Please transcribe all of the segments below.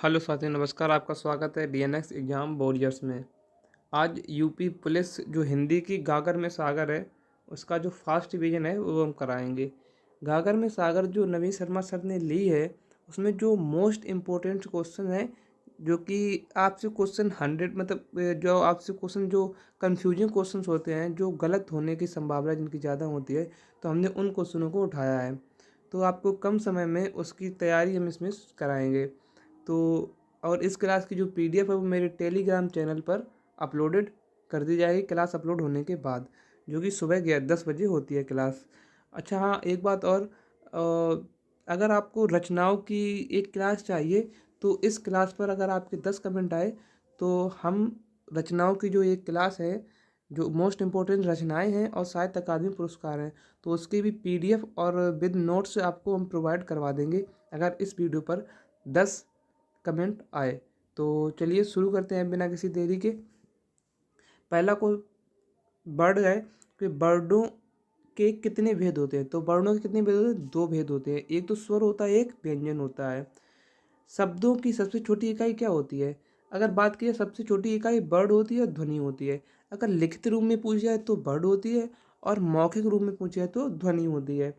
Hello साथियों, नमस्कार। आपका स्वागत है डीएनएक्स एग्ज़ाम वॉरियर्स में। आज यूपी पुलिस जो हिंदी की गागर में सागर है, उसका जो फास्ट डिवीज़न है वो हम कराएंगे। गागर में सागर जो नवीन शर्मा सर ने ली है, उसमें जो मोस्ट इम्पोर्टेंट क्वेश्चन है, जो कि आपसे क्वेश्चन 100 मतलब जो आपसे क्वेश्चन जो कन्फ्यूजिंग क्वेश्चंस होते हैं, जो गलत होने की संभावना जिनकी ज़्यादा होती है, तो हमने उन क्वेश्चनों को उठाया है। तो आपको कम समय में उसकी तैयारी हम इसमें कराएंगे। तो और इस क्लास की जो पीडीएफ है वो मेरे टेलीग्राम चैनल पर अपलोडेड कर दी जाएगी क्लास अपलोड होने के बाद, जो कि सुबह 10 बजे होती है क्लास। अच्छा हाँ, एक बात और, अगर आपको रचनाओं की एक क्लास चाहिए तो इस क्लास पर अगर आपके 10 कमेंट आए तो हम रचनाओं की जो एक क्लास है, जो मोस्ट इम्पोर्टेंट रचनाएं हैं और साहित्य अकादमी पुरस्कार हैं, तो उसके भी पीडीएफ और विद नोट्स आपको हम प्रोवाइड करवा देंगे अगर इस वीडियो पर 10 कमेंट आए। तो चलिए शुरू करते हैं बिना किसी देरी के। पहला को वर्ड है कि वर्डों के कितने भेद होते हैं। तो वर्णों के कितने भेद होते हैं? 2 भेद होते हैं। एक तो स्वर होता है, एक व्यंजन होता है। शब्दों की सबसे छोटी इकाई क्या होती है? अगर बात की जाए, सबसे छोटी इकाई वर्ड होती है और ध्वनि होती है। अगर लिखित रूप में पूछा जाए तो वर्ड होती है, और मौखिक रूप में पूछा जाए तो ध्वनि होती है।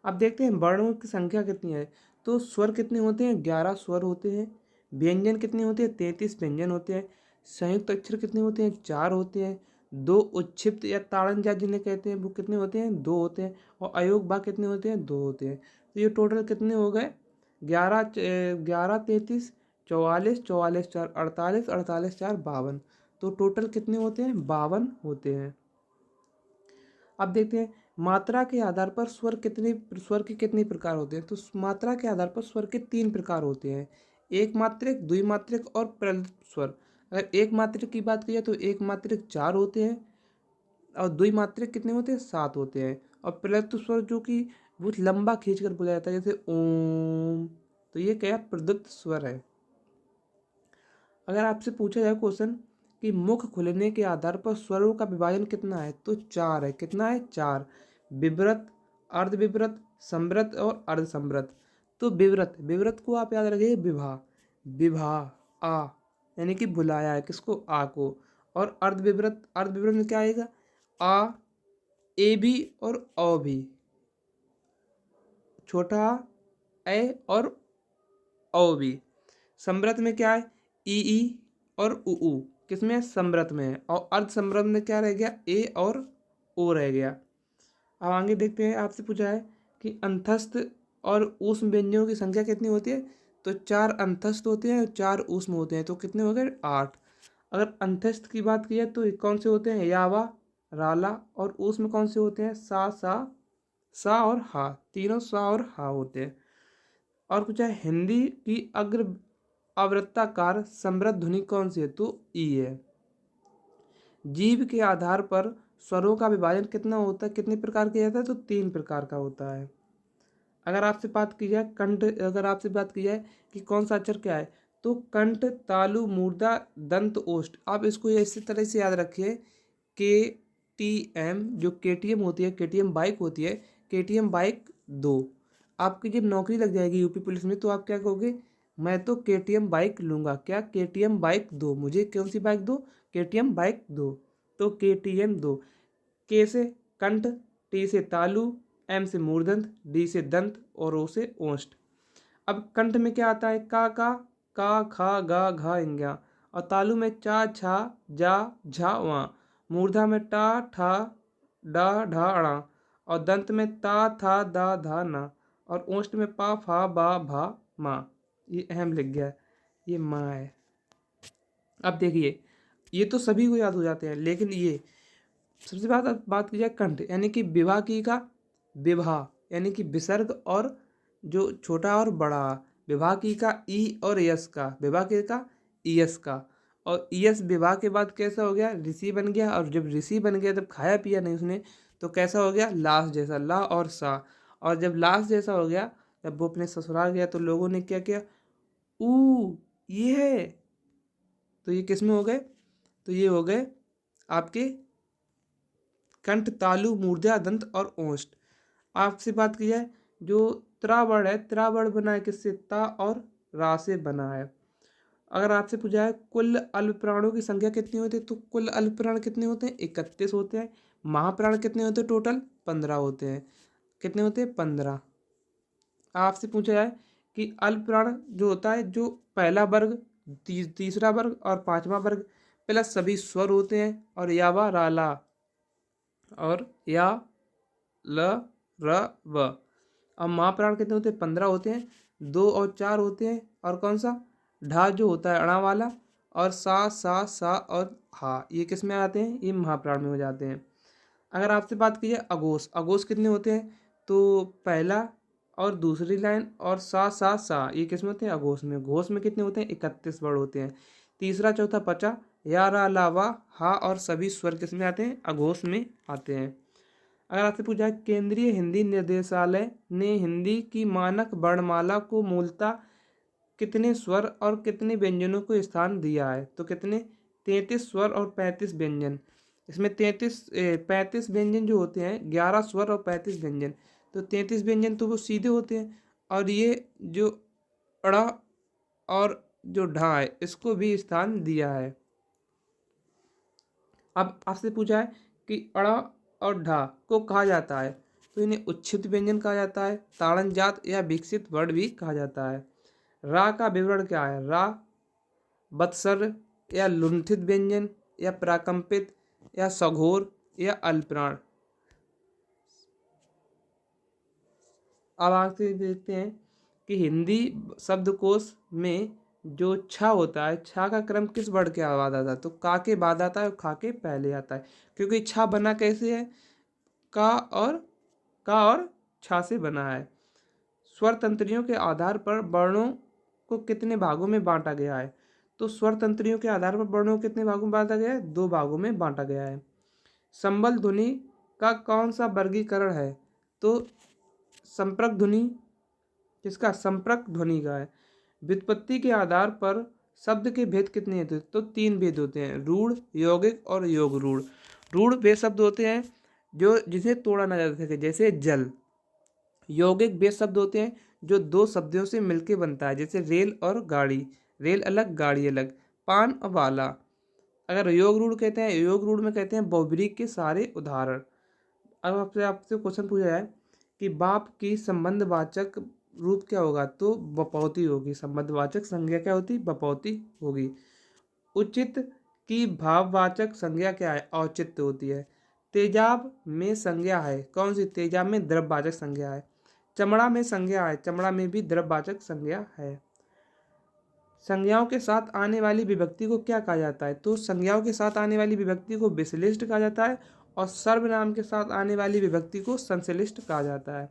अब देखते हैं वर्णों की संख्या कितनी है। तो स्वर कितने होते हैं? 11 स्वर होते हैं। व्यंजन कितने होते हैं? 33 व्यंजन होते हैं। संयुक्त अक्षर कितने होते हैं? 4 होते हैं। 2 उच्छिप्त या ताड़नजात जिन्हें कहते हैं वो कितने होते हैं? 2 होते हैं। और अयोग भाग कितने होते हैं? 2 होते हैं। तो ये टोटल कितने हो गए? 11 33 44 44 4 48 48 4 52। तो टोटल कितने होते हैं? 52 होते हैं। अब देखते हैं मात्रा के आधार पर स्वर के कितने प्रकार होते हैं। तो मात्रा के आधार पर स्वर के 3 प्रकार होते हैं: एक मात्रिक, द्विमात्रिक और प्रललित स्वर। अगर एक मात्रिक की बात की जाए तो एक मात्रिक 4 होते हैं, और द्विमात्रिक कितने होते हैं? 7 होते हैं। और प्रललित स्वर जो कि बहुत लंबा खींच कर बोला जाता है, जैसे ओम, तो ये क्या प्रदत्त स्वर है। अगर आपसे पूछा जाए क्वेश्चन कि मुख खुलने के आधार पर स्वरों का विभाजन कितना है, तो 4 है। कितना है? 4। विवृत, अर्धविवृत, संवृत और अर्धसंवृत। तो विवृत, विवृत को आप याद रखिए विभा, विभा आ, यानी कि बुलाया है किसको? आ को। और अर्धविवृत, अर्धविवृत में क्या आएगा? आ, ए भी और औ भी, छोटा ए और औ भी। समृत में क्या है? ई और उ, किसमें? समृत में है। और अर्ध समृत में क्या रह गया? ए और ओ रह गया। अब आगे देखते हैं, आपसे पूछा है कि अंतस्थ और ऊष्म व्यंजनों की संख्या कितनी होती है। तो 4 अंतस्थ होते हैं और 4 ऊष्म होते हैं। तो कितने हो गए? 8। अगर अंतस्थ की बात की जाए तो ये कौन से होते हैं? यावा, राला। और ऊष्म कौन से होते हैं? सा और हा। तीनों सा और हा होते हैं। और पूछा है हिंदी की अग्र आवृत्ताकार समृद्ध ध्वनि कौन सी है? तो ई है। जीभ के आधार पर स्वरों का विभाजन कितना होता है, कितने प्रकार किया जाता है? तो 3 प्रकार का होता है। अगर आपसे बात की जाए कंठ, अगर आपसे बात की जाए कि कौन सा अक्षर क्या है, तो कंठ, तालु, मूर्धा, दंत, ओष्ठ। आप इसको इसी तरह से याद रखिए, के टी एम, जो के टी एम होती है, के टी एम बाइक होती है, के टी एम बाइक 2। आपकी जब नौकरी लग जाएगी यूपी पुलिस में तो आप क्या कहोगे? मैं तो के टी एम बाइक लूँगा। क्या? के टी एम बाइक 2। मुझे कौन सी बाइक दो? के टी एम बाइक 2। तो के टी एम 2। के से कंठ, टी से तालु, एम से मूर्धन्य, डी से दंत और ओ से ओष्ठ। अब कंठ में क्या आता है? का खा गा घा इंग्या। और तालु में चा छा जा झा वहाँ। मूर्धा में टा ठा डा ढा अणा। और दंत में ता था दा धा ना। और ओष्ठ में पा फा बा भा मा। ये अहम लिख गया है, ये माँ है। अब देखिए, ये तो सभी को याद हो जाते हैं, लेकिन ये सबसे बात की जाए कंठ, यानी कि विवाह की का विवाह, यानी कि विसर्ग और जो छोटा और बड़ा। विवाह की का ई और यस का, विवाह के का ईयस का। और ईयस विवाह के बाद कैसा हो गया? ऋषि बन गया। और जब ऋषि बन गया, जब खाया पिया नहीं उसने, तो कैसा हो गया? लाश जैसा, ला और सा। और जब लाश जैसा हो गया, जब वो अपने ससुराल गया तो लोगों ने क्या किया? ऊ, ये है। तो ये किस में हो गए? तो ये हो गए आपके कंठ, तालु, मूर्धा, दंत और ओष्ठ। आपसे बात की जाए जो त्रा वर्ड है, त्रा वर्ड बना है किससे? ता और रा से बना है। अगर आपसे पूछा है कुल अल्पप्राणों की संख्या कितनी होती है, तो कुल अल्पप्राण कितने होते हैं? 31 होते हैं। महाप्राण कितने होते हैं? टोटल 15 होते हैं। कितने होते हैं? 15। आपसे पूछा जाए कि अल्पप्राण जो होता है, जो पहला वर्ग, तीसरा वर्ग और पांचवा वर्ग प्लस सभी स्वर होते हैं, और या वा रा ला और या ल र व। अब महाप्राण कितने होते हैं? 15 होते हैं। 2 और 4 होते हैं, और कौन सा? ढा जो होता है अणा वाला, और सा और हा, ये किस में आते हैं? ये महाप्राण में हो जाते हैं। अगर आपसे बात की जाए अघोष, अघोष कितने होते हैं? तो पहला और दूसरी लाइन और सा ये किस में होते हैं? अघोष में। घोष में कितने होते हैं? 31 वर्ड होते हैं। तीसरा चौथा पचा या रा ला वा हा और सभी स्वर किस में आते हैं? अघोष में आते हैं। अगर आपसे पूछा है केंद्रीय हिंदी निर्देशालय ने हिंदी की मानक वर्णमाला को मूलतः कितने स्वर और कितने व्यंजनों को स्थान दिया है? तो कितने? 33 स्वर और 35 व्यंजन। इसमें 35 व्यंजन जो होते हैं, 11 स्वर और 35 व्यंजन। तो 33 व्यंजन तो वो सीधे होते हैं, और ये जो अड़ा और जो ढा है इसको भी स्थान दिया है। अब आपसे पूछा है कि अड़ा और ढा को कहा जाता है, तो इन्हें उच्छित व्यंजन कहा जाता है, ताड़नजात या विकसित वर्ण भी कहा जाता है। रा का विवरण क्या है? रा बत्सर या लुंठित व्यंजन या प्राकंपित या सघोर या अल्पप्राण। अब आगे देखते हैं कि हिंदी शब्दकोश में जो छा होता है, छा का क्रम किस वर्ण के बाद आता है? तो का के बाद आता है और खा के पहले आता है, क्योंकि छा बना कैसे है? का और छा से बना है। स्वर तंत्रियों के आधार पर वर्णों को कितने भागों में बांटा गया है? तो स्वर तंत्रियों के आधार पर वर्णों को कितने भागों में बांटा गया है? 2 भागों में बांटा गया है। संबल ध्वनि का कौन सा वर्गीकरण है? तो संपर्क ध्वनि, किसका? संपर्क ध्वनि का है। व्युत्पत्ति के आधार पर शब्द के भेद कितने होते हैं? तो 3 भेद होते हैं, रूढ़, यौगिक और योग रूढ़। रूढ़ वे शब्द होते हैं जो जिसे तोड़ा ना जा सके, जैसे जल। यौगिक वे शब्द होते हैं जो 2 शब्दों से मिलके बनता है, जैसे रेल और गाड़ी। रेल अलग, गाड़ी अलग। पान और वाला। अगर योग रूढ़ कहते हैं, योग रूढ़ में कहते हैं बहुब्रीहि के सारे उदाहरण। अब आपसे आपसे क्वेश्चन पूछा जाए कि बाप की संबंधवाचक रूप क्या होगा? तो बपौती होगी। संबंधवाचक संज्ञा क्या होती? बपौती होगी। उचित की भाववाचक संज्ञा क्या है? औचित्य होती है। तेजाब में संज्ञा है कौन सी? तेजाब में द्रव्यवाचक संज्ञा है। चमड़ा में संज्ञा है, चमड़ा में भी द्रव्यवाचक संज्ञा है। संज्ञाओं के साथ आने वाली विभक्ति को क्या कहा जाता है? तो संज्ञाओं के साथ आने वाली विभक्ति को विश्लिष्ट कहा जाता है, और सर्वनाम के साथ आने वाली विभक्ति को संश्लिष्ट कहा जाता है।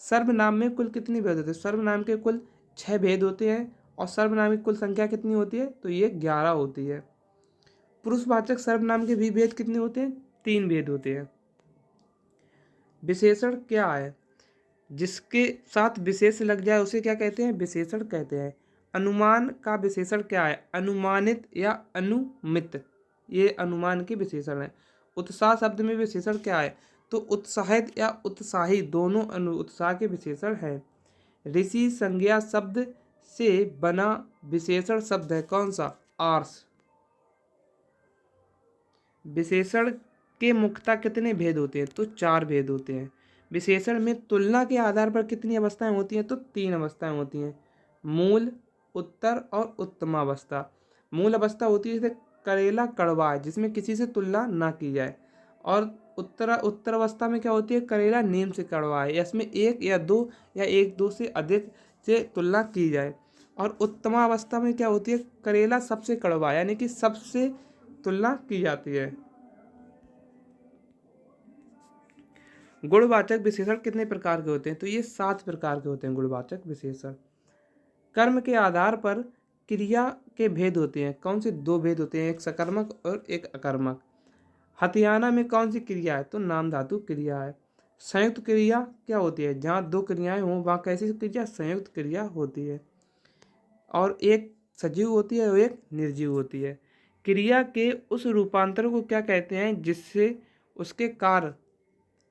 सर्वनाम में कुल कितने भेद होते हैं? सर्वनाम के कुल 6 भेद होते हैं, और सर्वनाम की कुल संख्या कितनी होती है? तो ये 11 होती है। पुरुषवाचक सर्वनाम के भी भेद कितने होते हैं? 3 भेद होते हैं। विशेषण क्या है? जिसके साथ विशेष लग जाए उसे क्या कहते हैं? विशेषण कहते हैं। अनुमान का विशेषण क्या है? अनुमानित या अनुमित, ये अनुमान के विशेषण है। उत्साह शब्द में विशेषण क्या है? तो उत्साहित या उत्साही दोनों उत्साह के विशेषण है। ऋषि संज्ञा शब्द से बना विशेषण शब्द है कौन सा? आर्ष। विशेषण के मुख्यतः कितने भेद होते हैं? तो 4 भेद होते हैं। विशेषण में तुलना के आधार पर कितनी अवस्थाएं होती हैं? तो 3 अवस्थाएं होती हैं, मूल, उत्तर और उत्तमावस्था। मूल अवस्था होती है जैसे करेला कड़वा है, जिसमें किसी से तुलना ना की जाए। और उत्तर अवस्था में क्या होती है? करेला नीम से कड़वा है, इसमें 1 या 2 या 1-2 से अधिक से तुलना की जाए। और उत्तमावस्था में क्या होती है? करेला सबसे कड़वा है, यानी कि सबसे तुलना की जाती है। गुणवाचक विशेषण कितने प्रकार के होते हैं? तो ये 7 प्रकार के होते हैं गुणवाचक विशेषण। कर्म के आधार पर क्रिया के भेद होते हैं कौन से? 2 भेद होते हैं, एक सकर्मक और एक अकर्मक। हथियाना में कौन सी क्रिया है? तो नाम धातु क्रिया है। संयुक्त क्रिया क्या होती है? जहाँ 2 क्रियाएं हों वहाँ कैसी क्रिया? संयुक्त क्रिया होती है। और एक सजीव होती है और एक निर्जीव होती है। क्रिया के उस रूपांतर को क्या कहते हैं जिससे उसके कार्य,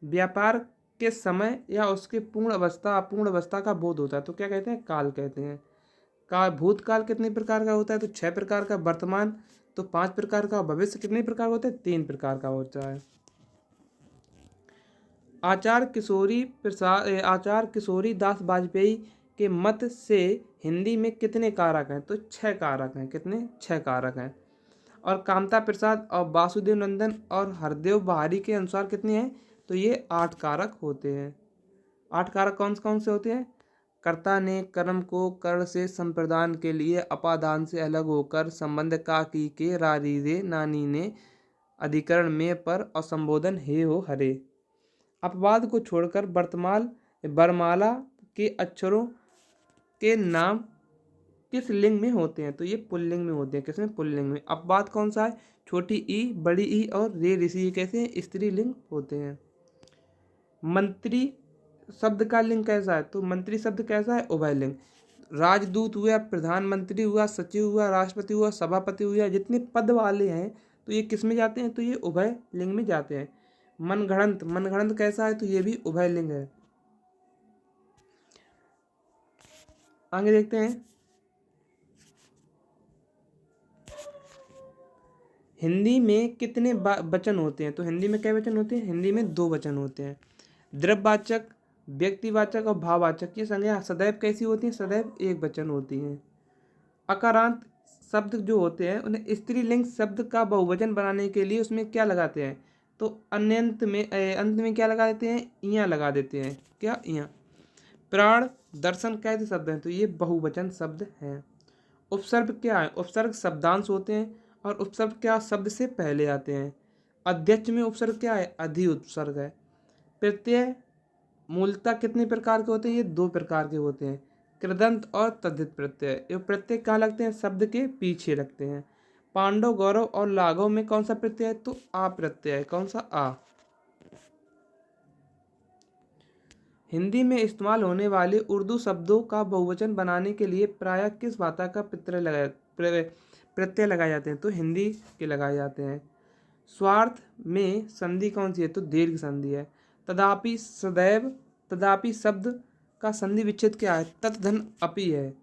व्यापार के समय या उसके पूर्ण अवस्था अपूर्ण अवस्था का बोध होता है? तो क्या कहते हैं? काल कहते हैं। का भूतकाल कितने प्रकार का होता है? तो 6 प्रकार का। वर्तमान तो 5 प्रकार का। भविष्य कितने प्रकार का होता है? 3 प्रकार का होता है। आचार्य किशोरी दास वाजपेयी के मत से हिंदी में कितने कारक हैं? तो 6 कारक हैं। कितने? 6 कारक हैं। और कामता प्रसाद और वासुदेव नंदन और हरदेव बहारी के अनुसार कितने हैं? तो ये 8 कारक होते हैं। 8 कारक कौन कौन से होते हैं? कर्ता ने कर्म को कर्ण से संप्रदान के लिए अपादान से अलग होकर संबंध का की के रारी रे नानी ने अधिकरण में पर और संबोधन हे हो हरे। अपवाद को छोड़कर बरमाला के अक्षरों के नाम किस लिंग में होते हैं? तो ये पुल्लिंग में होते हैं। किसमें? पुल्लिंग में। अपवाद कौन सा है? छोटी ई, बड़ी ई और रे ऋषि। ये कैसे हैं? स्त्रीलिंग होते हैं। मंत्री शब्द का लिंग कैसा है? तो मंत्री शब्द कैसा है? उभयलिंग। राजदूत हुआ, प्रधानमंत्री हुआ, सचिव हुआ, राष्ट्रपति हुआ, सभापति हुआ, जितने पद वाले हैं तो ये किस में जाते हैं? तो ये उभय लिंग में जाते हैं। मनगढ़ंत कैसा है? तो ये भी उभय लिंग है। आगे देखते हैं। हिंदी में कितने वचन होते हैं? तो हिंदी में क्या वचन होते हैं? हिंदी में 2 वचन होते हैं। द्रव्यवाचक, व्यक्तिवाचक और भाववाचक। ये संज्ञा सदैव कैसी होती हैं? सदैव एक वचन होती हैं। अकारांत शब्द जो होते हैं उन्हें स्त्रीलिंग शब्द का बहुवचन बनाने के लिए उसमें क्या लगाते हैं? तो अंत में क्या लगा देते हैं? इयां लगा देते हैं। क्या? इयां। प्राण, दर्शन कैसे शब्द हैं? तो ये बहुवचन शब्द हैं। उपसर्ग क्या है? उपसर्ग शब्दांश होते हैं और उपसर्ग क्या? शब्द से पहले आते हैं। अध्यक्ष में उपसर्ग क्या है? अधि उपसर्ग है। प्रत्यय मूलतः कितने प्रकार के होते हैं? ये 2 प्रकार के होते हैं। कृदंत और तद्धित प्रत्यय। ये प्रत्यय कहाँ लगते हैं? शब्द के पीछे लगते हैं। पांडव, गौरव और लाघव में कौन सा प्रत्यय है? तो आ प्रत्यय है। कौन सा? आ। हिंदी में इस्तेमाल होने वाले उर्दू शब्दों का बहुवचन बनाने के लिए प्रायः किस भाषा का प्रत्यय लगाए जाते हैं? तो हिंदी के लगाए जाते हैं। स्वार्थ में संधि कौन सी है? तो दीर्घ संधि है। तदापि, सदैव, तदापि शब्द का संधि विच्छेद क्या है? तत् धन अपि है।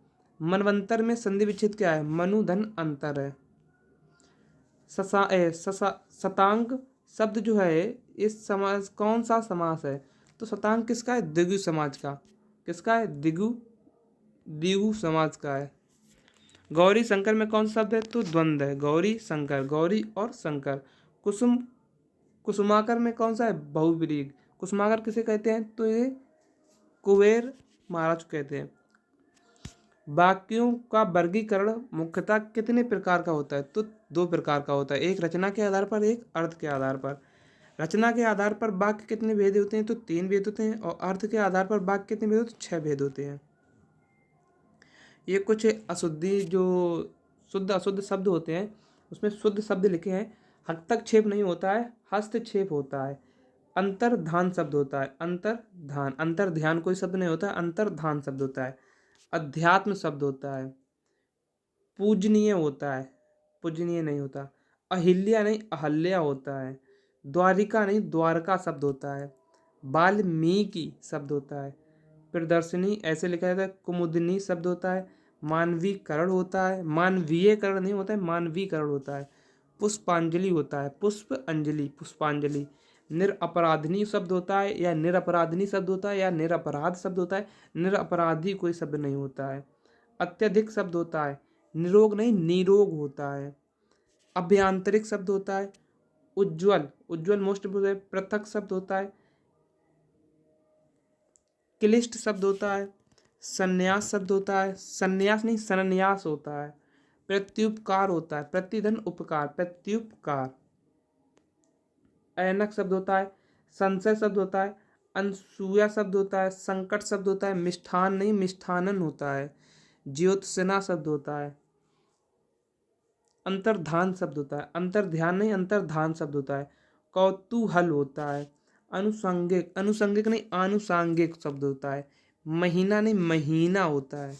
मनवंतर में संधि विच्छेद क्या है? मनु धन अंतर है। शतांग शब्द जो है इस समाज कौन सा समास है? तो शतांग किसका है? द्विगु समाज का। किसका है? द्विगु समाज का है। गौरी शंकर में कौन सा शब्द है? तो द्वंद्व है। गौरी शंकर, गौरी और शंकर। कुसुमाकर में कौन सा है? बहुव्रीहि। कुसुमाकर किसे कहते हैं? तो ये कुबेर महाराज कहते हैं। वाक्यों का वर्गीकरण मुख्यतः कितने प्रकार का होता है? तो 2 प्रकार का होता है। एक रचना के आधार पर, एक अर्थ के आधार पर। रचना के आधार पर वाक्य कितने भेद होते हैं? तो 3 भेद होते हैं। और अर्थ के आधार पर वाक्य कितने भेद होते हैं? 6 भेद होते हैं। ये कुछ अशुद्धि जो शुद्ध अशुद्ध शब्द होते हैं उसमें शुद्ध शब्द लिखे हैं। हस्तक्षेप नहीं होता है, हस्तक्षेप होता है। अंतर्धान शब्द होता है। अंतर्धान, अंतर्ध्यान कोई शब्द नहीं होता है, अंतर्धान शब्द होता है। अध्यात्म शब्द होता है। पूजनीय होता है, पूजनीय नहीं होता। अहिल्या नहीं, अहल्या होता है। द्वारिका नहीं, द्वारका शब्द होता है। वाल्मीकि शब्द होता है। प्रदर्शनी ऐसे लिखा जाता है। कुमुदनी शब्द होता है। मानवीकरण होता है। मानवीयकरण नहीं होता है, मानवीकरण होता है। पुष्पांजलि होता है। पुष्प अंजलि, पुष्पांजलि। निरपराधनी शब्द होता है या निरपराधनी शब्द होता है या निरपराध शब्द होता है। निरपराधी कोई शब्द नहीं होता है। अत्यधिक शब्द होता है। निरोग नहीं, निरोग होता है। अभ्यांतरिक शब्द होता है। उज्ज्वल, उज्ज्वल मोस्ट पृथक शब्द होता है। क्लिष्ट शब्द होता है। संन्यास शब्द होता है। संन्यास नहीं, संन्यास होता है। प्रत्युपकार होता है। प्रतिधन उपकार, प्रत्युपकार। ऐनक शब्द होता है। संशय शब्द होता है। अनसूया शब्द होता है। संकट शब्द होता है। मिष्ठान नहीं, मिष्ठानन होता है। ज्योत्सना शब्द होता है। अंतर्धान शब्द होता है। अंतर्ध्यान नहीं, अंतर्धान शब्द होता है। कौतूहल होता है। अनुसंगिक, अनुसंगिक नहीं, आनुषांगिक शब्द होता है। महीना नहीं, महीना होता है।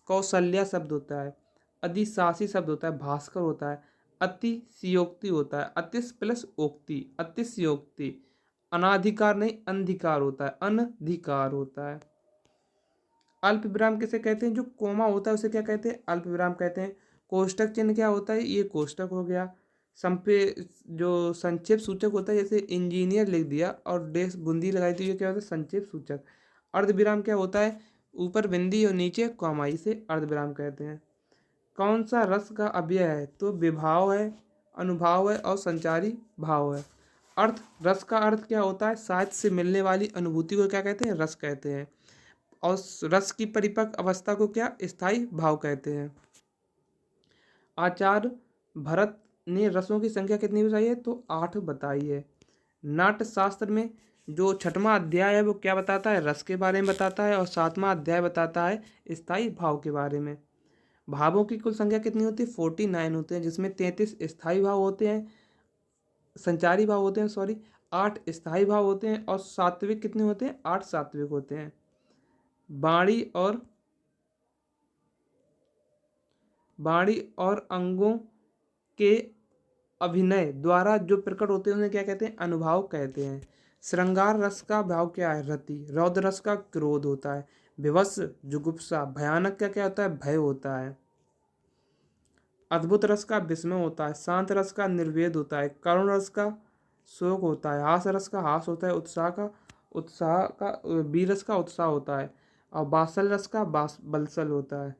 कौशल्या शब्द होता है। अधिशासी शब्द होता है। भास्कर होता है। अतिशयोक्ति होता है। अतिश प्लस ओक्ति, अतिशयोक्ति। अनाधिकार नहीं, अंधिकार होता है। अनधिकार होता है। अल्प विराम किसे कहते हैं? जो कोमा होता है उसे क्या कहते हैं? अल्प विराम कहते हैं। कोष्टक चिन्ह क्या होता है? ये कोष्टक हो गया। संपे जो संक्षेप सूचक होता है, जैसे इंजीनियर लिख दिया और डेश बूंदी लगाई, तो ये क्या होता है? संक्षेप सूचक। अर्ध विराम क्या होता है? ऊपर बिंदी और नीचे कॉमा, इसे अर्ध विराम कहते हैं। कौन सा रस का अव्यय है? तो विभाव है, अनुभाव है और संचारी भाव है। अर्थ, रस का अर्थ क्या होता है? साहित्य से मिलने वाली अनुभूति को क्या कहते हैं? रस कहते हैं। और रस की परिपक्व अवस्था को क्या? स्थायी भाव कहते हैं। आचार्य भरत ने रसों की संख्या कितनी बताई है? तो 8 बताई है। नाट्य शास्त्र में जो 6वां अध्याय है वो क्या बताता है? रस के बारे में बताता है। और 7वां अध्याय बताता है स्थायी भाव के बारे में। भावों की कुल संख्या कितनी होती है? 49 होते हैं, जिसमें 33 स्थायी भाव होते हैं, संचारी भाव होते हैं, सॉरी, 8 स्थायी भाव होते हैं। और सात्विक कितने होते हैं? 8 सात्विक होते हैं। वाणी और अंगों के अभिनय द्वारा जो प्रकट होते हैं उन्हें क्या कहते हैं? अनुभाव कहते हैं। श्रृंगार रस का भाव क्या है? रति। रौद्र रस का क्रोध होता है। विवश जुगुप्सा। भयानक का क्या होता है? भय होता है। अद्भुत रस का विस्मय होता है। शांत रस का निर्वेद होता है। करुण रस का शोक होता है। हास रस का हास होता है। वीर रस का उत्साह होता है। और बासल रस का बलसल होता है।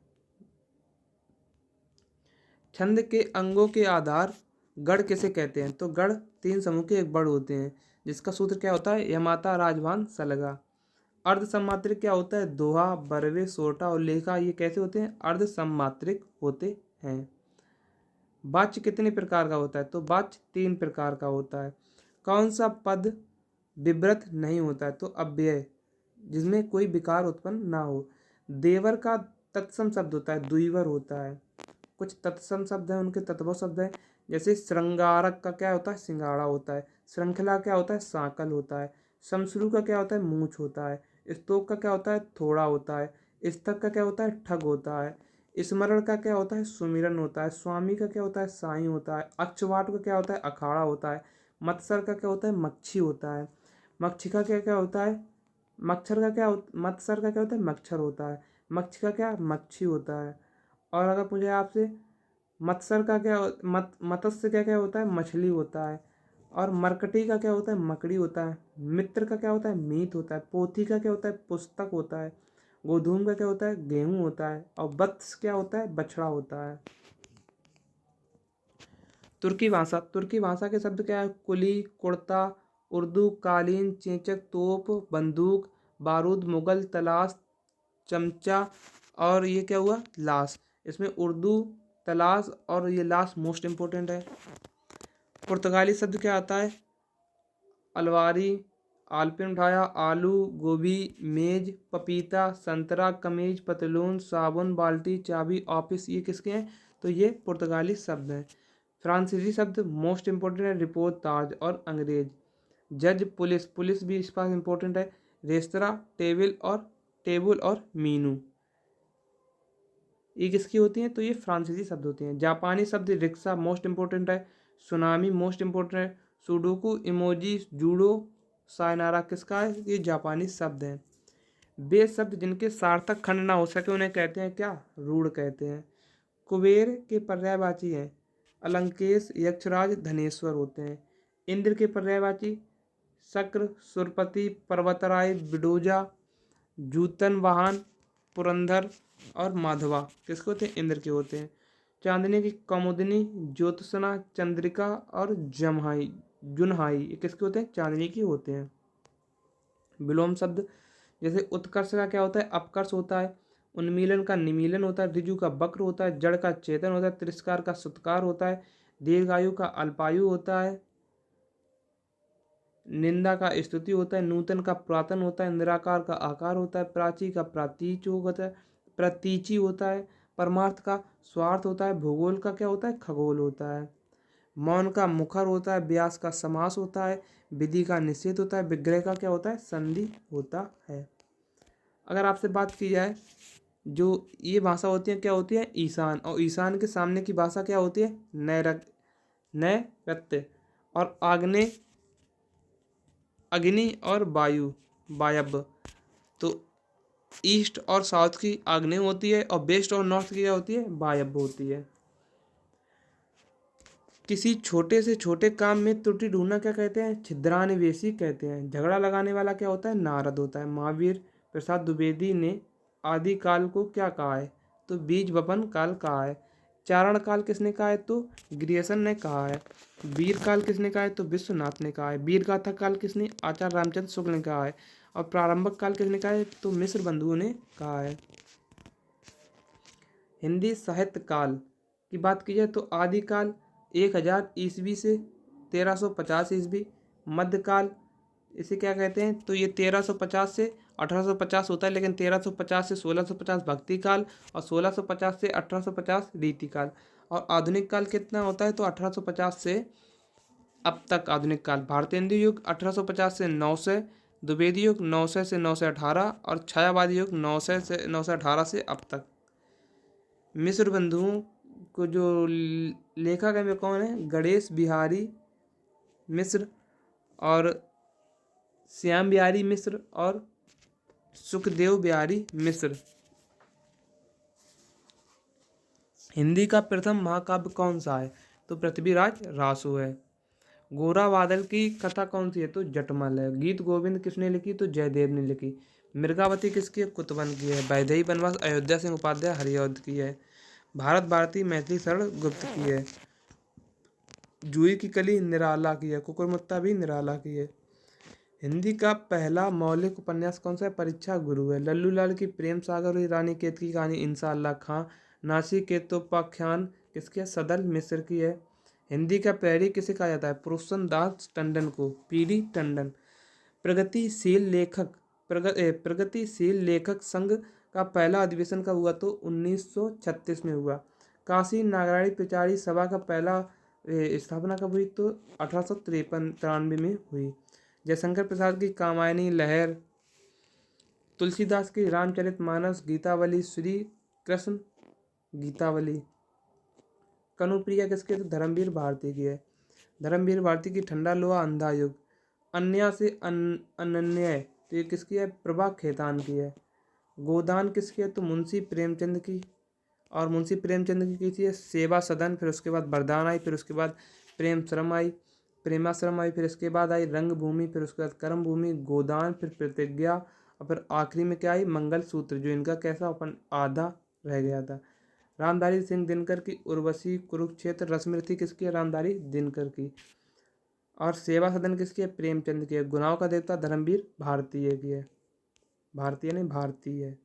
छंद के अंगों के आधार गढ़ किसे कहते हैं? तो गढ़ 3 समूह के एक बड़ होते हैं, जिसका सूत्र क्या होता है? यमाता, राजभान, सलगा। अर्ध सम्मात्रिक क्या होता है? दोहा, बरवे, सोटा और लेखा, ये कैसे होते हैं? अर्ध सम्मात्रिक होते हैं। वाच्य कितने प्रकार का होता है? तो वाच्य 3 प्रकार का होता है। कौन सा पद विव्रत नहीं होता है? तो अव्यय, जिसमें कोई विकार उत्पन्न ना हो। देवर का तत्सम शब्द होता है, द्विवर होता है। कुछ तत्सम शब्द हैं, उनके तत्व शब्द हैं, जैसे श्रृंगारक का क्या होता है? सिंगाड़ा होता है। श्रृंखला क्या होता है? सांकल होता है। शमश्रु का क्या होता है? मूछ होता है। स्तोक का क्या होता है? थोड़ा होता है। स्तक का क्या होता है? ठग होता है। स्मरण का क्या होता है? सुमिरन होता है। स्वामी का क्या होता है? साईं होता है। अक्षवाट का क्या होता है? अखाड़ा होता है। मत्सर का क्या होता है? मच्छी होता है। मक्षिका क्या क्या होता है? मत्सर का क्या होता है? मच्छर होता है। मक्षिका क्या? मच्छी होता है। और अगर पूछे आपसे मत्सर का क्या मत्स्य क्या क्या होता है? मछली होता है। और मरकटी का क्या होता है? मकड़ी होता है। मित्र का क्या होता है? मीत होता है। पोथी का क्या होता है? पुस्तक होता है। गोधूम का क्या होता है? गेहूं होता है। और वत्स क्या होता है? बछड़ा होता है। तुर्की भाषा के शब्द क्या है? कुली, कुर्ता, उर्दू, कालीन, चेचक, तोप, बंदूक, बारूद, मुगल, तलाश, चमचा और ये क्या हुआ? लाश। इसमें उर्दू, तलाश और ये लाश मोस्ट इम्पोर्टेंट है। पुर्तगाली शब्द क्या आता है? अलवारी, आलपिन उठाया, आलू, गोभी, मेज, पपीता, संतरा, कमीज, पतलून, साबुन, बाल्टी, चाबी, ऑफिस, ये किसके हैं? तो ये पुर्तगाली शब्द हैं। फ्रांसीसी शब्द मोस्ट इम्पोर्टेंट है, रिपोर्ट, ताज और अंग्रेज। जज, पुलिस, पुलिस भी इस पास इम्पोर्टेंट है। रेस्तरा, टेबल और मीनू, ये किसकी होती हैं? तो ये फ्रांसीसी शब्द होते हैं। जापानी शब्द रिक्शा मोस्ट इम्पोर्टेंट है। सुनामी मोस्ट इम्पोर्टेंट है। सुडोकू, इमोजी, जूडो, सायनारा किसका है? ये जापानी शब्द हैं। वे शब्द जिनके सार्थक खंड ना हो सके उन्हें कहते हैं क्या? रूढ़ कहते हैं। कुबेर के पर्यायवाची हैं अलंकेश, यक्षराज, धनेश्वर होते हैं। इंद्र के पर्यायवाची शक्र, सुरपति, पर्वतराय, बिडोजा, जूतन वाहन, पुरंदर और माधवा किसके होते हैं? इंद्र के होते हैं। चांदनी की कौमुदनी, ज्योत्सना, चंद्रिका और जुनहाई ये किसके होते हैं? चांदनी की होते हैं। विलोम शब्द जैसे उत्कर्ष का क्या होता है? अपकर्ष होता है। उन्मीलन का निमीलन होता है। ऋजु का वक्र होता है। जड़ का चेतन होता है। तिरस्कार का सत्कार होता है। दीर्घायु का अल्पायु होता है। निंदा का स्तुति होता है। नूतन का पुरातन होता है। निराकार का आकार होता है। प्राची का प्रतीची होता है। परमार्थ का स्वार्थ होता है। भूगोल का क्या होता है? खगोल होता है। मौन का मुखर होता है। व्यास का समास होता है। विधि का निषेध होता है। विग्रह का क्या होता है? संधि होता है। अगर आपसे बात की जाए जो ये भाषा होती है क्या होती है? ईशान। और ईशान के सामने की भाषा क्या होती है? नैऋत्य। और आग्नेय अग्नि और वायव्य। तो ईस्ट और साउथ की आग्नेय होती है और वेस्ट और नॉर्थ की क्या होती है, वायव्य होती है। किसी छोटे से छोटे काम में त्रुटि ढूंढना क्या कहते हैं, छिद्रान्वेषी कहते हैं। झगड़ा लगाने वाला क्या होता है, नारद होता है। महावीर प्रसाद द्विवेदी ने आदिकाल को क्या कहा है, तो बीज वपन काल कहा है। चारण काल किसने कहा है, तो ग्रियर्सन ने कहा है। वीर काल किसने कहा है, तो विश्वनाथ ने कहा है। वीर गाथा काल किसने, आचार्य रामचंद्र शुक्ल ने कहा है। और प्रारंभिक काल किसने कहा है, तो मिश्र बंधुओं ने कहा है। हिंदी साहित्य काल की बात की जाए तो आदिकाल 1000 ईस्वी से 1350 ईस्वी। मध्यकाल इसे क्या कहते हैं, तो ये 1350 से 1850 होता है, लेकिन 1350 से 1650 भक्ति काल और 1650 से 1850 रीति काल। और आधुनिक काल कितना होता है, तो 1850 से अब तक आधुनिक काल। भारतीय हिंदू युग 1850 से 900, द्विवेदी युग 900 से 918 और छायावादी युग 900 से 918 से अब तक। मिश्र बंधुओं को जो लेखक है वे कौन है, गणेश बिहारी मिश्र और श्याम बिहारी मिश्र और सुखदेव बिहारी मिश्र। हिंदी का प्रथम महाकाव्य कौन सा है, तो पृथ्वीराज रासो है। गोरा बादल की कथा कौन सी है, तो जटमल है। गीत गोविंद किसने लिखी, तो जयदेव ने लिखी। मृगावती किसकी है, कुतवन की है। वैदेही वनवास अयोध्या सिंह उपाध्याय हरिऔध की है। भारत भारती मैथिली शरण गुप्त की है। जूही की कली निराला की है। कुकुरमुत्ता भी निराला की है। हिंदी का पहला मौलिक उपन्यास कौन सा है, परीक्षा गुरु है। लल्लू लाल की प्रेम सागर हुई रानी केत की कहानी इंशाअल्लाह खां। नासी केतोपाख्यान किसकी है, सदल मिश्र की है। हिंदी का पैरी किसे कहा जाता है, पुरुषोत्तम दास टंडन को, पीडी टंडन। प्रगतिशील लेखक प्रगतिशील लेखक संघ का पहला अधिवेशन कब हुआ, तो 1936 में हुआ। काशी नागराणी पिचारी सभा का पहला स्थापना कब हुई, तो 1853 में हुई। जयशंकर प्रसाद की कामायनी लहर, तुलसीदास की रामचरितमानस, गीतावली श्री कृष्ण गीतावली। कनुप्रिया किसके, तो धर्मवीर भारती की है। धर्मवीर भारती की ठंडा लोहा अंधा युग। अन्या से अनन्य, तो ये किसकी है, प्रभा खेतान की है। गोदान किसकी है, तो मुंशी प्रेमचंद की। और मुंशी प्रेमचंद की किसी है, सेवा सदन, फिर उसके बाद वरदान आई, फिर उसके बाद प्रेमाश्रम आई, फिर इसके बाद आई रंगभूमि, फिर उसके बाद कर्मभूमि, गोदान, फिर प्रतिज्ञा और फिर आखिरी में क्या आई, मंगलसूत्र, जो इनका कैसा अपन आधा रह गया था। रामधारी सिंह दिनकर की उर्वशी, कुरुक्षेत्र, रश्मिरथी किसकी है, रामधारी दिनकर की। और सेवा सदन किसकी है, प्रेमचंद की है। गुनाहों का देवता धर्मवीर भारतीय की है, भारतीय नहीं भारतीय है।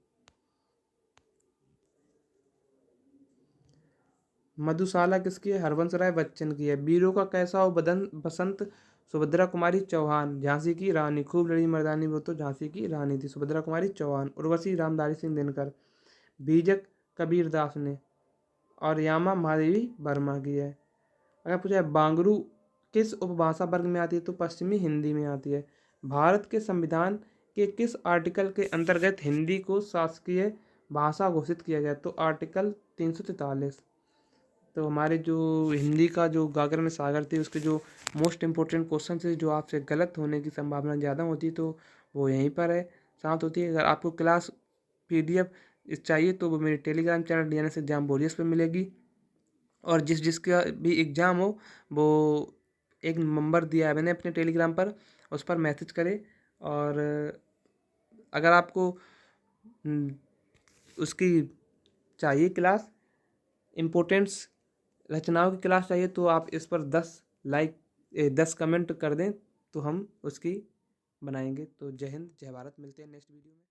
मधुशाला किसकी है, हरवंश राय बच्चन की है। वीरों का कैसा हो बदन बसंत, सुभद्रा कुमारी चौहान। झांसी की रानी, खूब लड़ी मर्दानी, वो तो झांसी की रानी थी, सुभद्रा कुमारी चौहान। उर्वशी रामधारी सिंह दिनकर। बीजक कबीर दास ने। और यामा महादेवी वर्मा की है। अगर पूछा है बांगरू किस उपभाषा वर्ग में आती है, तो पश्चिमी हिंदी में आती है। भारत के संविधान के किस आर्टिकल के अंतर्गत हिंदी को शासकीय भाषा घोषित किया गया, तो आर्टिकल 343। तो हमारे जो हिंदी का जो गागर में सागर थी उसके जो मोस्ट इम्पोर्टेंट क्वेश्चन थे जो आपसे गलत होने की संभावना ज़्यादा होती, तो वो यहीं पर है साथ होती है। अगर आपको क्लास PDF चाहिए तो वो मेरे Telegram channel DNS exam warriors पर मिलेगी। और जिसका भी एग्ज़ाम हो वो एक नंबर दिया है मैंने अपने टेलीग्राम पर, उस पर मैसेज करें। और अगर आपको उसकी चाहिए क्लास, इम्पोर्टेंट्स रचनाओं की क्लास चाहिए, तो आप इस पर 10 कमेंट कर दें तो हम उसकी बनाएंगे। तो जय हिंद जय भारत, मिलते हैं नेक्स्ट वीडियो में।